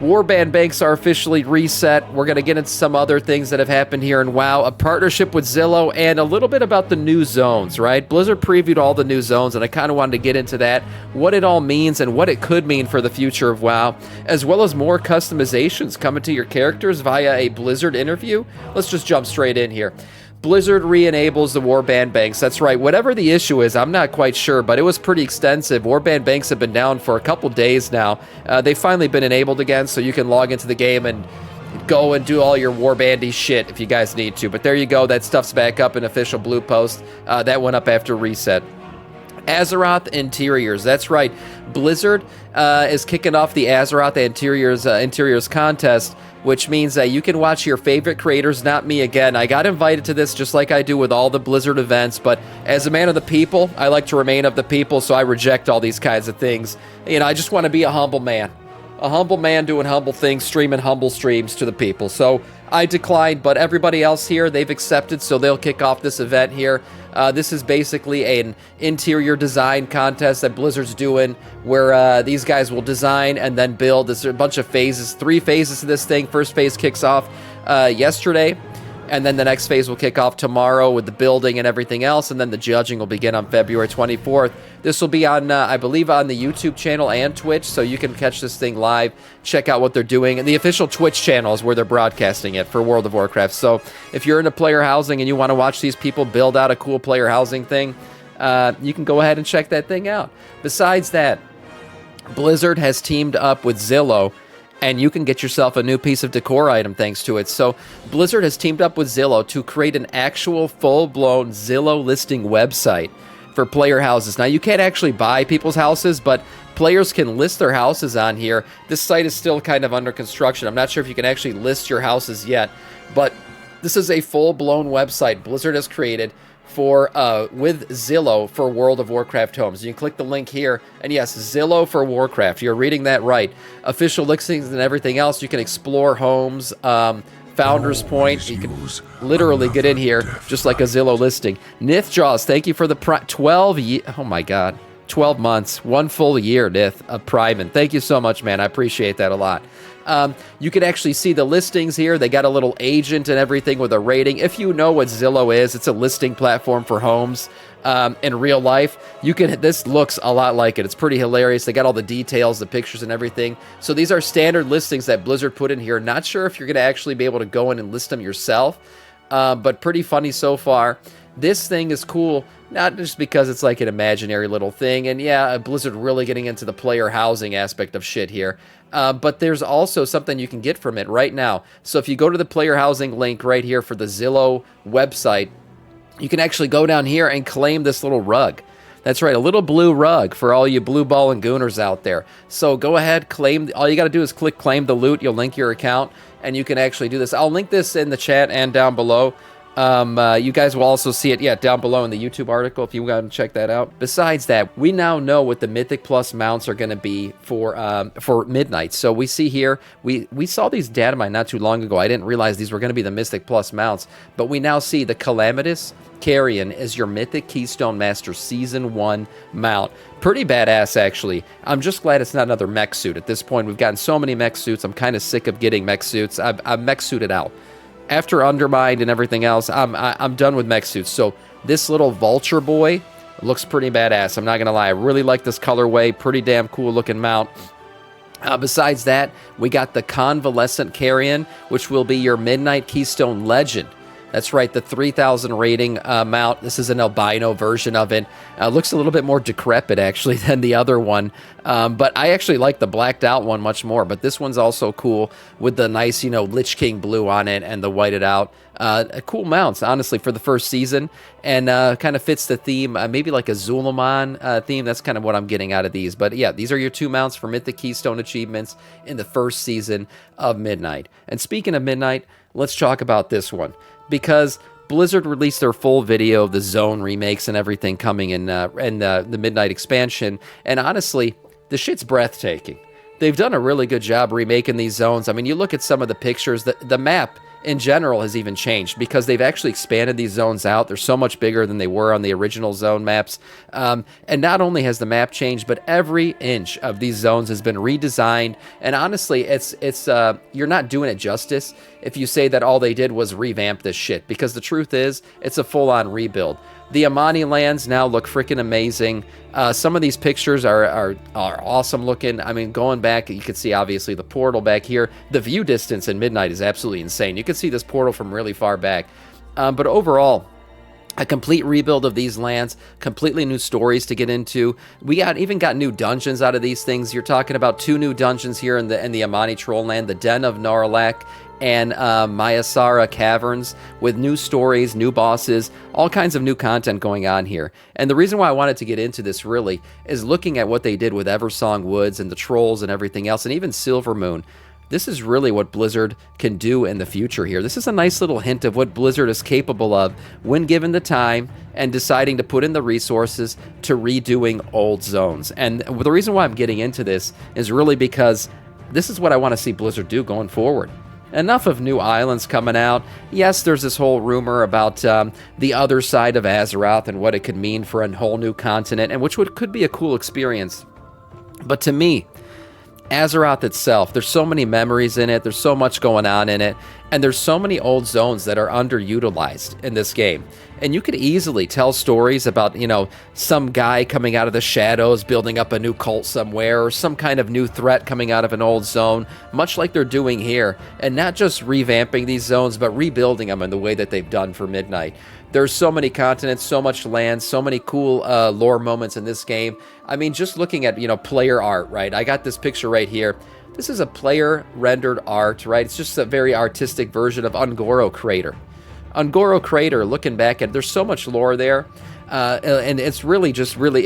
Warband banks are officially reset. We're going to get into some other things that have happened here in WoW, a partnership with Zillow, and a little bit about the new zones, right? Blizzard previewed all the new zones, and I kind of wanted to get into that, what it all means and what it could mean for the future of WoW, as well as more customizations coming to your characters via a Blizzard interview. Let's just jump straight in here. Blizzard re-enables the Warband banks. That's right. Whatever the issue is, I'm not quite sure, but it was pretty extensive. Warband banks have been down for a couple days now. They've finally been enabled again, so you can log into the game and go and do all your Warbandy shit if you guys need to. But there you go. That stuff's back up in official blue post. That went up after reset. Azeroth Interiors. That's right. Blizzard is kicking off the Azeroth Interiors contest, which means that you can watch your favorite creators, not me again. I got invited to this just like I do with all the Blizzard events, but as a man of the people, I like to remain of the people, so I reject all these kinds of things. You know, I just want to be a humble man. A humble man doing humble things, streaming humble streams to the people. So I declined, but everybody else here, they've accepted, so they'll kick off this event here. This is basically an interior design contest that Blizzard's doing where these guys will design and then build. There's a bunch of phases, 3 phases to this thing. First phase kicks off yesterday, and then the next phase will kick off tomorrow with the building and everything else, and then the judging will begin on February 24th. This will be on, I believe, on the YouTube channel and Twitch, so you can catch this thing live, check out what they're doing. And the official Twitch channel is where they're broadcasting it for World of Warcraft. So if you're into player housing and you want to watch these people build out a cool player housing thing, you can go ahead and check that thing out. Besides that, Blizzard has teamed up with Zillow, and you can get yourself a new piece of decor item thanks to it. So Blizzard has teamed up with Zillow to create an actual full-blown Zillow listing website for player houses. Now, you can't actually buy people's houses, but players can list their houses on here. This site is still kind of under construction. I'm not sure if you can actually list your houses yet, but this is a full-blown website Blizzard has created for with Zillow for World of Warcraft homes. You can click the link here, and yes, Zillow for Warcraft. You're reading that right. Official listings and everything else. You can explore homes, Founders Point. You can literally get in here just like a Zillow listing. Nithjaws, thank you for the 12 months, 1 full year, Nith, of Prime. And thank you so much, man. I appreciate that a lot. You can actually see the listings here. They got a little agent and everything with a rating. If you know what Zillow is, it's a listing platform for homes in real life. This looks a lot like it. It's pretty hilarious. They got all the details, the pictures and everything. So these are standard listings that Blizzard put in here. Not sure if you're going to actually be able to go in and list them yourself, but pretty funny so far. This thing is cool, not just because it's like an imaginary little thing, and yeah, Blizzard really getting into the player housing aspect of shit here, but there's also something you can get from it right now. So if you go to the player housing link right here for the Zillow website, you can actually go down here and claim this little rug. That's right, a little blue rug for all you blue ball and gooners out there. So go ahead, claim. All you got to do is click claim the loot. You'll link your account, and you can actually do this. I'll link this in the chat and down below. You guys will also see it, down below in the YouTube article if you want to check that out. Besides that, we now know what the Mythic Plus mounts are going to be for Midnight. So we see here, we saw these data mine not too long ago. I didn't realize these were going to be the Mythic Plus mounts, but we now see the Calamitous Carrion is your Mythic Keystone Master Season 1 mount. Pretty badass, actually. I'm just glad it's not another mech suit. At this point, we've gotten so many mech suits. I'm kind of sick of getting mech suits. I'm mech suited out. After Undermined and everything else, I'm done with mech suits. So this little vulture boy looks pretty badass. I'm not going to lie. I really like this colorway. Pretty damn cool looking mount. Besides that, we got the Convalescent Carrion, which will be your Midnight Keystone Legend. That's right, the 3,000 rating mount. This is an albino version of it. Looks a little bit more decrepit, actually, than the other one. But I actually like the blacked out one much more. But this one's also cool with the nice, Lich King blue on it and the whited out. Cool mounts, honestly, for the first season. And kind of fits the theme, maybe like a Zulaman theme. That's kind of what I'm getting out of these. But yeah, these are your 2 mounts for Mythic Keystone achievements in the first season of Midnight. And speaking of Midnight, let's talk about this one. Because Blizzard released their full video of the zone remakes and everything coming in the Midnight expansion, and honestly, the shit's breathtaking. They've done a really good job remaking these zones. I mean, you look at some of the pictures, the map in general has even changed because they've actually expanded these zones out. They're so much bigger than they were on the original zone maps. And not only has the map changed, but every inch of these zones has been redesigned. And honestly, it's you're not doing it justice if you say that all they did was revamp this shit, because the truth is it's a full-on rebuild. The Amani lands now look freaking amazing. Some of these pictures are awesome looking. I mean, going back, you can see obviously the portal back here. The view distance in Midnight is absolutely insane. You can see this portal from really far back. But overall, a complete rebuild of these lands, completely new stories to get into. We even got new dungeons out of these things. You're talking about 2 new dungeons here in the Amani Troll Land, the Den of Narlak and Mayasara Caverns, with new stories, new bosses, all kinds of new content going on here. And the reason why I wanted to get into this really is looking at what they did with Eversong Woods and the trolls and everything else, and even Silvermoon. This is really what Blizzard can do in the future here. This is a nice little hint of what Blizzard is capable of when given the time and deciding to put in the resources to redoing old zones. And the reason why I'm getting into this is really because this is what I want to see Blizzard do going forward. Enough of new islands coming out. Yes, there's this whole rumor about the other side of Azeroth and what it could mean for a whole new continent, and which could be a cool experience. But to me, Azeroth itself, there's so many memories in it, there's so much going on in it, and there's so many old zones that are underutilized in this game. And you could easily tell stories about, some guy coming out of the shadows, building up a new cult somewhere, or some kind of new threat coming out of an old zone, much like they're doing here, and not just revamping these zones, but rebuilding them in the way that they've done for Midnight. There's so many continents, so much land, so many cool lore moments in this game. I mean, just looking at, player art, right? I got this picture right here. This is a player-rendered art, right? It's just a very artistic version of Ungoro Crater. Ungoro Crater, looking back at, there's so much lore there, and it's really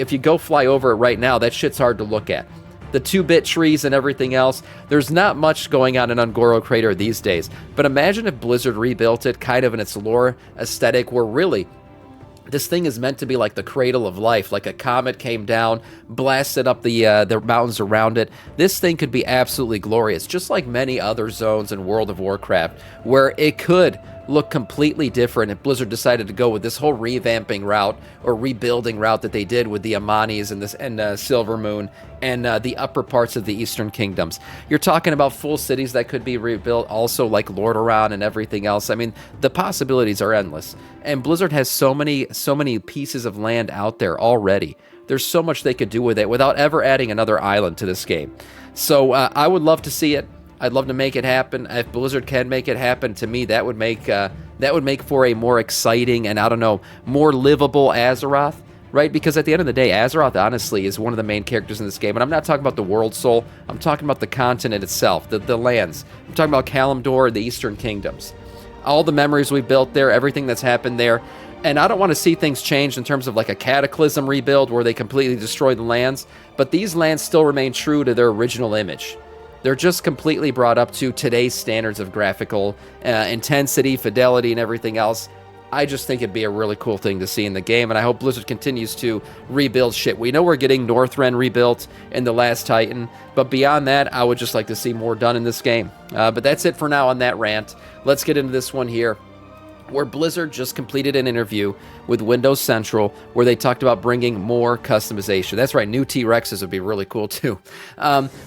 if you go fly over it right now, that shit's hard to look at. The 2-bit trees and everything else, there's not much going on in Ungoro Crater these days. But imagine if Blizzard rebuilt it kind of in its lore aesthetic, where really this thing is meant to be like the cradle of life, like a comet came down, blasted up the mountains around it. This thing could be absolutely glorious, just like many other zones in World of Warcraft, where it could look completely different if Blizzard decided to go with this whole revamping route or rebuilding route that they did with the Amanis and Silvermoon and the upper parts of the Eastern Kingdoms. You're talking about full cities that could be rebuilt, also like Lordaeron and everything else. I mean, the possibilities are endless. And Blizzard has so many pieces of land out there already. There's so much they could do with it without ever adding another island to this game. So I would love to see it. I'd love to make it happen. If Blizzard can make it happen, to me, that would make for a more exciting and, more livable Azeroth, right? Because at the end of the day, Azeroth, honestly, is one of the main characters in this game. And I'm not talking about the world soul. I'm talking about the continent itself, the lands. I'm talking about Kalimdor and the Eastern Kingdoms. All the memories we've built there, everything that's happened there. And I don't want to see things change in terms of like a cataclysm rebuild where they completely destroy the lands. But these lands still remain true to their original image. They're just completely brought up to today's standards of graphical intensity, fidelity, and everything else. I just think it'd be a really cool thing to see in the game, and I hope Blizzard continues to rebuild shit. We know we're getting Northrend rebuilt in The Last Titan, but beyond that, I would just like to see more done in this game. But that's it for now on that rant. Let's get into this one here, where Blizzard just completed an interview with Windows Central where they talked about bringing more customization. That's right, new T-Rexes would be really cool too.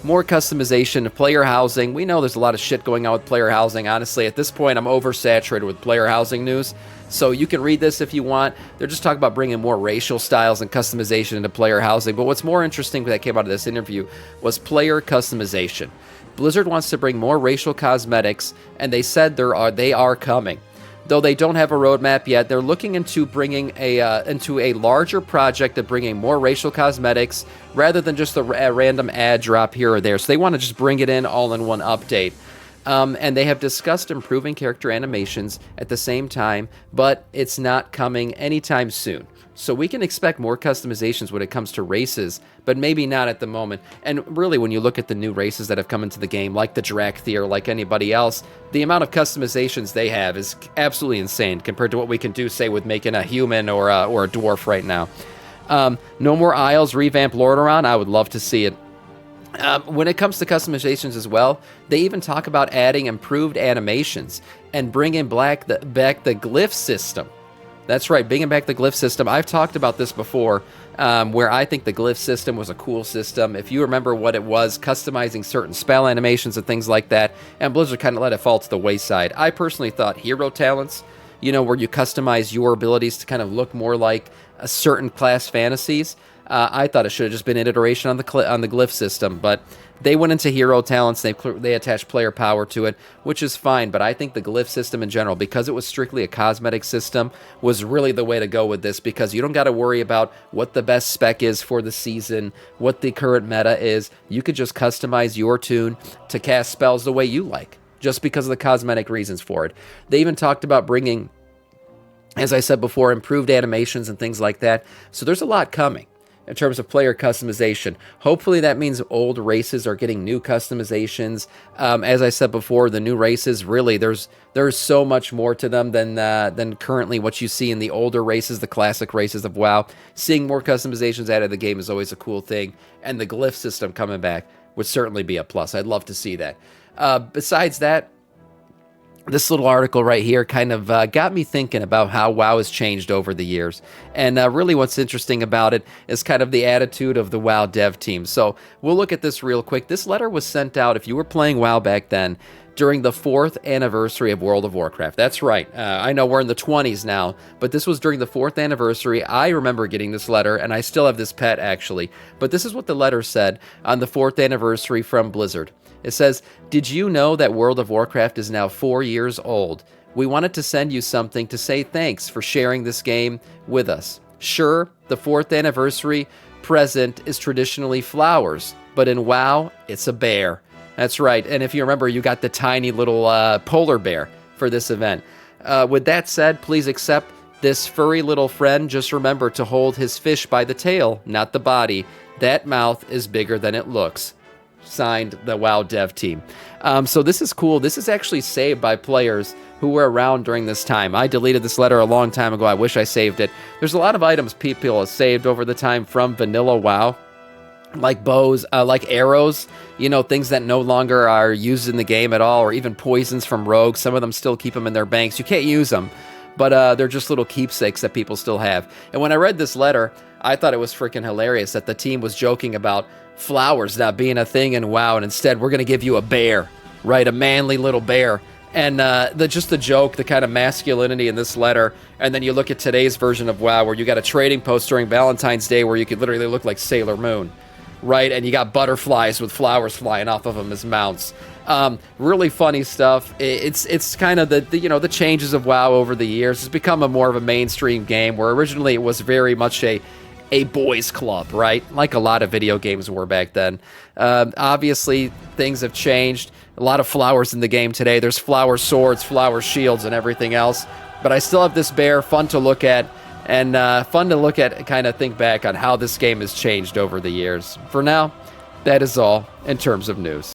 More customization, player housing. We know there's a lot of shit going on with player housing. Honestly, at this point, I'm oversaturated with player housing news. So you can read this if you want. They're just talking about bringing more racial styles and customization into player housing. But what's more interesting that came out of this interview was player customization. Blizzard wants to bring more racial cosmetics, and they said they are coming. Though they don't have a roadmap yet, they're looking into bringing into a larger project of bringing more racial cosmetics rather than just a random ad drop here or there. So they want to just bring it in all in one update. And they have discussed improving character animations at the same time, but it's not coming anytime soon. So we can expect more customizations when it comes to races, but maybe not at the moment. And really, when you look at the new races that have come into the game, like the Drakthir, like anybody else, the amount of customizations they have is absolutely insane compared to what we can do, say, with making a human or a dwarf right now. No more Isles, revamp Lordaeron. I would love to see it. When it comes to customizations as well, they even talk about adding improved animations and bringing back the glyph system. That's right, bringing back the glyph system. I've talked about this before, where I think the glyph system was a cool system. If you remember what it was, customizing certain spell animations and things like that, and Blizzard kind of let it fall to the wayside. I personally thought hero talents, where you customize your abilities to kind of look more like a certain class fantasies, I thought it should have just been an iteration on the glyph system, but they went into hero talents. They attached player power to it, which is fine. But I think the glyph system in general, because it was strictly a cosmetic system, was really the way to go with this, because you don't got to worry about what the best spec is for the season, what the current meta is. You could just customize your tune to cast spells the way you like, just because of the cosmetic reasons for it. They even talked about bringing, as I said before, improved animations and things like that. So there's a lot coming in terms of player customization. Hopefully that means old races are getting new customizations. As I said before, the new races, really, there's so much more to them than currently what you see in the older races, the classic races of WoW. Seeing more customizations added to the game is always a cool thing, and the glyph system coming back would certainly be a plus. I'd love to see that. Besides that, this little article right here kind of got me thinking about how WoW has changed over the years. And really what's interesting about it is kind of the attitude of the WoW dev team. So we'll look at this real quick. This letter was sent out, if you were playing WoW back then, during the 4th anniversary of World of Warcraft. That's right. I know we're in the 20s now, but this was during the 4th anniversary. I remember getting this letter, and I still have this pet, actually. But this is what the letter said on the 4th anniversary from Blizzard. It says, "Did you know that World of Warcraft is now 4 years old? We wanted to send you something to say thanks for sharing this game with us. Sure, the 4th anniversary present is traditionally flowers, but in WoW, it's a bear." That's right, and if you remember, you got the tiny little polar bear for this event. With that said, please accept this furry little friend. Just remember to hold his fish by the tail, not the body. That mouth is bigger than it looks. Signed, the WoW dev team. So this is cool. This is actually saved by players who were around during this time. I deleted this letter a long time ago. I wish I saved it. There's a lot of items people have saved over the time from vanilla WoW, like bows, like arrows, things that no longer are used in the game at all, or even poisons from rogues. Some of them still keep them in their banks. You can't use them, but they're just little keepsakes that people still have. And when I read this letter, I thought it was freaking hilarious that the team was joking about flowers not being a thing in WoW, and instead we're going to give you a bear, right? A manly little bear. And just the joke, the kind of masculinity in this letter. And then you look at today's version of WoW, where you got a trading post during Valentine's Day where you could literally look like Sailor Moon, right? And you got butterflies with flowers flying off of them as mounts. Really funny stuff. It's kind of the changes of WoW over the years. It's become more of a mainstream game, where originally it was very much a boys club, right? Like a lot of video games were back then. Obviously, things have changed. A lot of flowers in the game today. There's flower swords, flower shields, and everything else. But I still have this bear, fun to look at, and kind of think back on how this game has changed over the years. For now, that is all in terms of news.